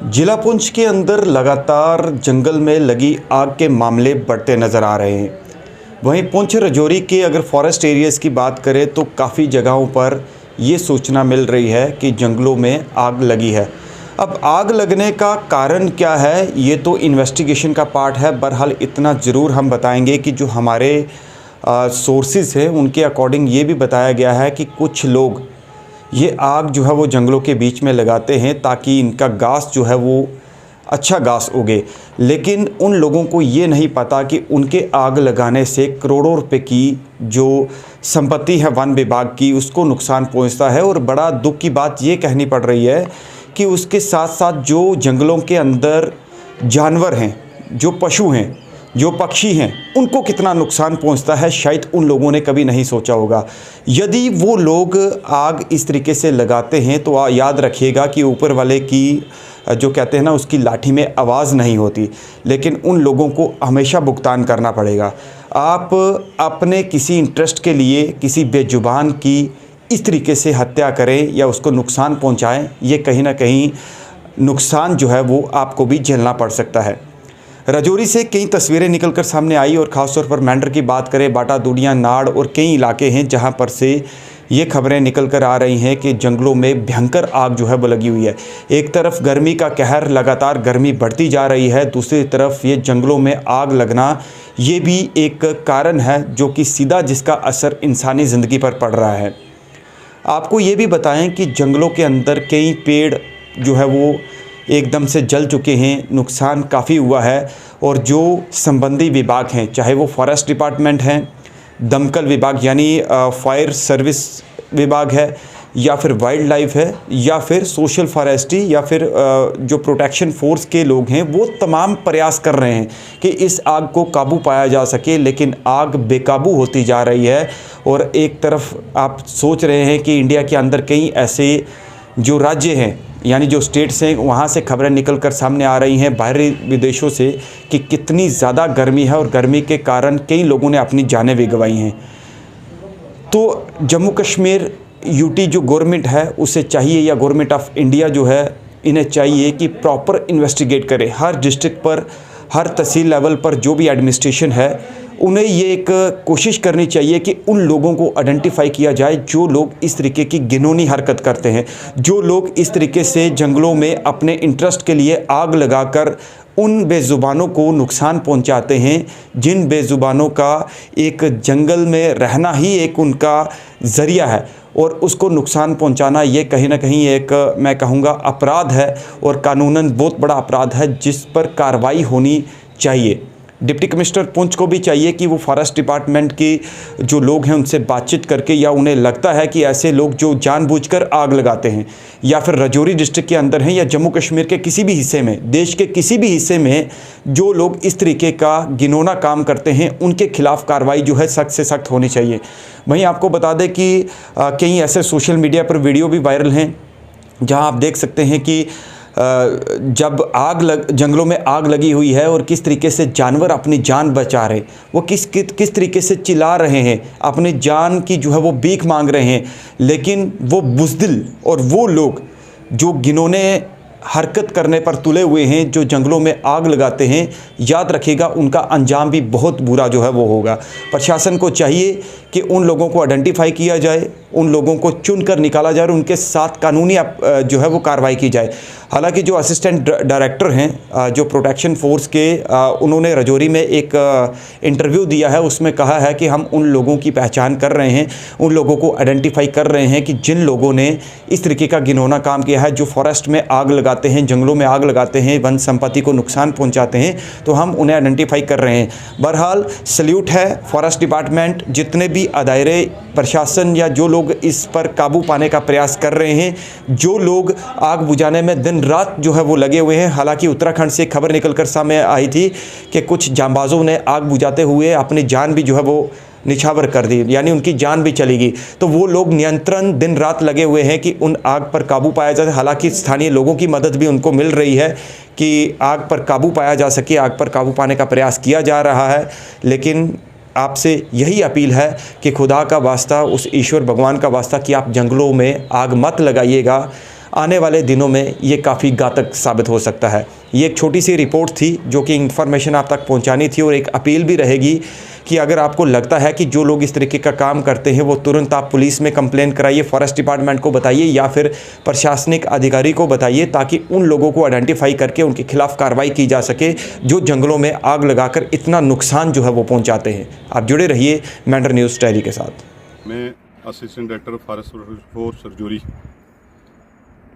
जिला पुंछ के अंदर लगातार जंगल में लगी आग के मामले बढ़ते नज़र आ रहे हैं। वहीं पुंछ राजौरी के अगर फॉरेस्ट एरियाज़ की बात करें तो काफ़ी जगहों पर ये सूचना मिल रही है कि जंगलों में आग लगी है। अब आग लगने का कारण क्या है, ये तो इन्वेस्टिगेशन का पार्ट है। बहरहाल इतना ज़रूर हम बताएंगे कि जो हमारे सोर्सेज हैं उनके अकॉर्डिंग ये भी बताया गया है कि कुछ लोग ये आग जो है वो जंगलों के बीच में लगाते हैं ताकि इनका घास जो है वो अच्छा घास उगे, लेकिन उन लोगों को ये नहीं पता कि उनके आग लगाने से करोड़ों रुपए की जो संपत्ति है वन विभाग की उसको नुकसान पहुंचता है। और बड़ा दुख की बात ये कहनी पड़ रही है कि उसके साथ साथ जो जंगलों के अंदर जानवर हैं, जो पशु हैं, जो पक्षी हैं, उनको कितना नुकसान पहुंचता है, शायद उन लोगों ने कभी नहीं सोचा होगा। यदि वो लोग आग इस तरीके से लगाते हैं तो याद रखिएगा कि ऊपर वाले की जो कहते हैं ना उसकी लाठी में आवाज़ नहीं होती, लेकिन उन लोगों को हमेशा भुगतान करना पड़ेगा। आप अपने किसी इंटरेस्ट के लिए किसी बेजुबान की इस तरीके से हत्या करें या उसको नुकसान पहुँचाएँ, ये कहीं ना कहीं नुकसान जो है वो आपको भी झेलना पड़ सकता है। राजौरी से कई तस्वीरें निकलकर सामने आई और ख़ासतौर पर मेंढर की बात करें, बाटा, दूडियाँ, नाड़ और कई इलाके हैं जहां पर से ये खबरें निकल कर आ रही हैं कि जंगलों में भयंकर आग जो है वो लगी हुई है। एक तरफ गर्मी का कहर, लगातार गर्मी बढ़ती जा रही है, दूसरी तरफ ये जंगलों में आग लगना ये भी एक कारण है जो कि सीधा जिसका असर इंसानी ज़िंदगी पर पड़ रहा है। आपको ये भी बताएं कि जंगलों के अंदर कई पेड़ जो है वो एकदम से जल चुके हैं, नुकसान काफ़ी हुआ है। और जो संबंधी विभाग हैं, चाहे वो फॉरेस्ट डिपार्टमेंट हैं, दमकल विभाग यानी फायर सर्विस विभाग है, या फिर वाइल्ड लाइफ है, या फिर सोशल फॉरेस्ट्री, या फिर जो प्रोटेक्शन फोर्स के लोग हैं, वो तमाम प्रयास कर रहे हैं कि इस आग को काबू पाया जा सके, लेकिन आग बेकाबू होती जा रही है। और एक तरफ आप सोच रहे हैं कि इंडिया के अंदर कई ऐसे जो राज्य हैं यानी जो स्टेट्स हैं, वहाँ से खबरें निकल कर सामने आ रही हैं बाहरी विदेशों से कि कितनी ज़्यादा गर्मी है और गर्मी के कारण कई लोगों ने अपनी जानें भी गंवाई हैं। तो जम्मू कश्मीर यूटी जो गवर्नमेंट है उसे चाहिए, या गवर्नमेंट ऑफ इंडिया जो है, इन्हें चाहिए कि प्रॉपर इन्वेस्टिगेट करे। हर डिस्ट्रिक्ट पर, हर तहसील लेवल पर जो भी एडमिनिस्ट्रेशन है, उन्हें ये एक कोशिश करनी चाहिए कि उन लोगों को आइडेंटिफाई किया जाए जो लोग इस तरीके की घिनौनी हरकत करते हैं, जो लोग इस तरीके से जंगलों में अपने इंटरेस्ट के लिए आग लगाकर उन बेज़ुबानों को नुकसान पहुंचाते हैं, जिन बेज़ुबानों का एक जंगल में रहना ही एक उनका ज़रिया है, और उसको नुकसान पहुंचाना ये कहीं ना कहीं एक मैं कहूँगा अपराध है, और कानूनन बहुत बड़ा अपराध है जिस पर कार्रवाई होनी चाहिए। डिप्टी कमिश्नर पुंछ को भी चाहिए कि वो फॉरेस्ट डिपार्टमेंट के जो लोग हैं उनसे बातचीत करके, या उन्हें लगता है कि ऐसे लोग जो जानबूझकर आग लगाते हैं, या फिर राजौरी डिस्ट्रिक्ट के अंदर हैं या जम्मू कश्मीर के किसी भी हिस्से में, देश के किसी भी हिस्से में जो लोग इस तरीके का घिनौना काम करते हैं, उनके खिलाफ कार्रवाई जो है सख्त से सख्त होनी चाहिए। वहीं आपको बता दें कि कई ऐसे सोशल मीडिया पर वीडियो भी वायरल हैं जहाँ आप देख सकते हैं कि जब जंगलों में आग लगी हुई है और किस तरीके से जानवर अपनी जान बचा रहे, वो किस तरीके से चिल्ला रहे हैं, अपनी जान की जो है वो भीख मांग रहे हैं, लेकिन वो बुज़दिल और वो लोग जो घिनौने हरकत करने पर तुले हुए हैं, जो जंगलों में आग लगाते हैं, याद रखिएगा उनका अंजाम भी बहुत बुरा जो है वो होगा। प्रशासन को चाहिए कि उन लोगों को आइडेंटिफाई किया जाए, उन लोगों को चुनकर निकाला जाए और उनके साथ कानूनी जो है वो कार्रवाई की जाए। हालांकि जो असिस्टेंट डायरेक्टर हैं जो प्रोटेक्शन फोर्स के, उन्होंने राजौरी में एक इंटरव्यू दिया है, उसमें कहा है कि हम उन लोगों की पहचान कर रहे हैं, उन लोगों को आइडेंटिफाई कर रहे हैं कि जिन लोगों ने इस तरीके का घिनौना काम किया है, जो फॉरेस्ट में आग लगाते हैं, जंगलों में आग लगाते हैं, वन संपत्ति को नुकसान पहुँचाते हैं, तो हम उन्हें आइडेंटिफाई कर रहे हैं। बहरहाल सल्यूट है फॉरेस्ट डिपार्टमेंट, जितने भी अदारे, प्रशासन या जो लोग इस पर काबू पाने का प्रयास कर रहे हैं, जो लोग आग बुझाने में दिन रात जो है वो लगे हुए हैं। हालांकि उत्तराखंड से खबर निकलकर सामने आई थी कि कुछ जांबाजों ने आग बुझाते हुए अपनी जान भी जो है वो निछावर कर दी, यानी उनकी जान भी चली गई। तो वो लोग नियंत्रण दिन रात लगे हुए हैं कि उन आग पर काबू पाया जाए। हालांकि स्थानीय लोगों की मदद भी उनको मिल रही है कि आग पर काबू पाया जा सके, आग पर काबू पाने का प्रयास किया जा रहा है। लेकिन आपसे यही अपील है कि खुदा का वास्ता, उस ईश्वर भगवान का वास्ता कि आप जंगलों में आग मत लगाइएगा। आने वाले दिनों में ये काफ़ी घातक साबित हो सकता है। ये एक छोटी सी रिपोर्ट थी जो कि इन्फॉर्मेशन आप तक पहुंचानी थी, और एक अपील भी रहेगी कि अगर आपको लगता है कि जो लोग इस तरीके का काम करते हैं वो तुरंत आप पुलिस में कंप्लेन कराइए, फॉरेस्ट डिपार्टमेंट को बताइए या फिर प्रशासनिक अधिकारी को बताइए, ताकि उन लोगों को आइडेंटिफाई करके उनके खिलाफ कार्रवाई की जा सके जो जंगलों में आग लगाकर इतना नुकसान जो है वो पहुंचाते हैं। आप जुड़े रहिए मैंडर न्यूज़ डायरी के साथ। मैं assistant director forest force Rajouri.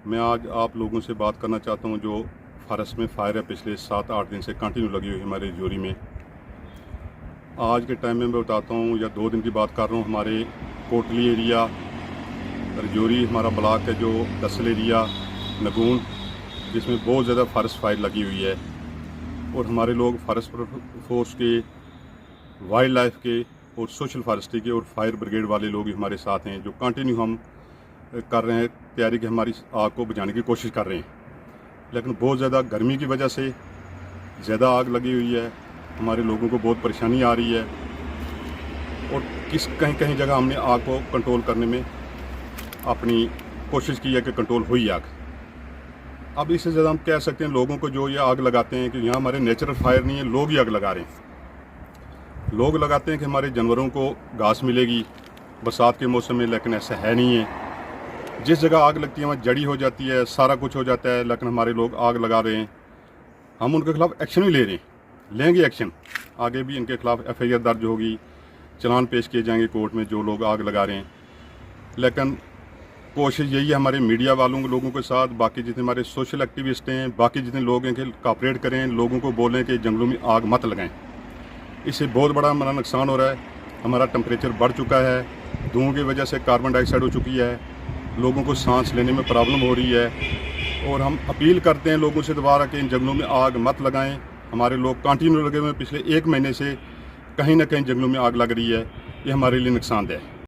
मैं आज आप लोगों से बात करना चाहता हूं जो फॉरेस्ट में फायर है पिछले 7-8 दिन से कंटिन्यू लगी हुई हमारे रजौरी में। आज के टाइम में मैं बताता हूं या 2 दिन की बात कर रहा हूं, हमारे कोटली एरिया रजौरी हमारा ब्लॉक है, जो दसल एरिया नगून, जिसमें बहुत ज़्यादा फॉरेस्ट फायर लगी हुई है। और हमारे लोग फॉरेस्ट फोर्स के, वाइल्ड लाइफ के और सोशल फॉरेस्ट्री के और फायर ब्रिगेड वाले लोग ही हमारे साथ हैं, जो कंटिन्यू हम कर रहे हैं तैयारी की, हमारी आग को बुझाने की कोशिश कर रहे हैं। लेकिन बहुत ज़्यादा गर्मी की वजह से ज़्यादा आग लगी हुई है, हमारे लोगों को बहुत परेशानी आ रही है। और कहीं कहीं जगह हमने आग को कंट्रोल करने में अपनी कोशिश की है कि कंट्रोल हुई आग। अब इससे ज़्यादा हम कह सकते हैं लोगों को जो ये आग लगाते हैं कि यहाँ हमारे नेचुरल फायर नहीं है, लोग ही आग लगा रहे हैं। लोग लगाते हैं कि हमारे जानवरों को घास मिलेगी बरसात के मौसम में, लेकिन ऐसा है नहीं है। जिस जगह आग लगती है वहाँ जड़ी हो जाती है, सारा कुछ हो जाता है, लेकिन हमारे लोग आग लगा रहे हैं। हम उनके खिलाफ एक्शन भी ले रहे हैं, लेंगे एक्शन। आगे भी इनके खिलाफ FIR दर्ज होगी, चलान पेश किए जाएंगे कोर्ट में जो लोग आग लगा रहे हैं। लेकिन कोशिश यही है हमारे मीडिया वालों लोगों के साथ, बाकी जितने हमारे सोशल एक्टिविस्ट हैं, बाकी जितने लोग हैं कि कॉपरेट करें, लोगों को बोलें कि जंगलों में आग मत लगाएं। इससे बहुत बड़ा हमारा नुकसान हो रहा है। हमारा टेम्परेचर बढ़ चुका है, धुओं की वजह से कार्बन डाइऑक्साइड हो चुकी है, लोगों को सांस लेने में प्रॉब्लम हो रही है। और हम अपील करते हैं लोगों से दोबारा कि इन जंगलों में आग मत लगाएं। हमारे लोग कंटिन्यू लगे हुए पिछले 1 महीने से, कहीं ना कहीं जंगलों में आग लग रही है, ये हमारे लिए नुकसानदेह है।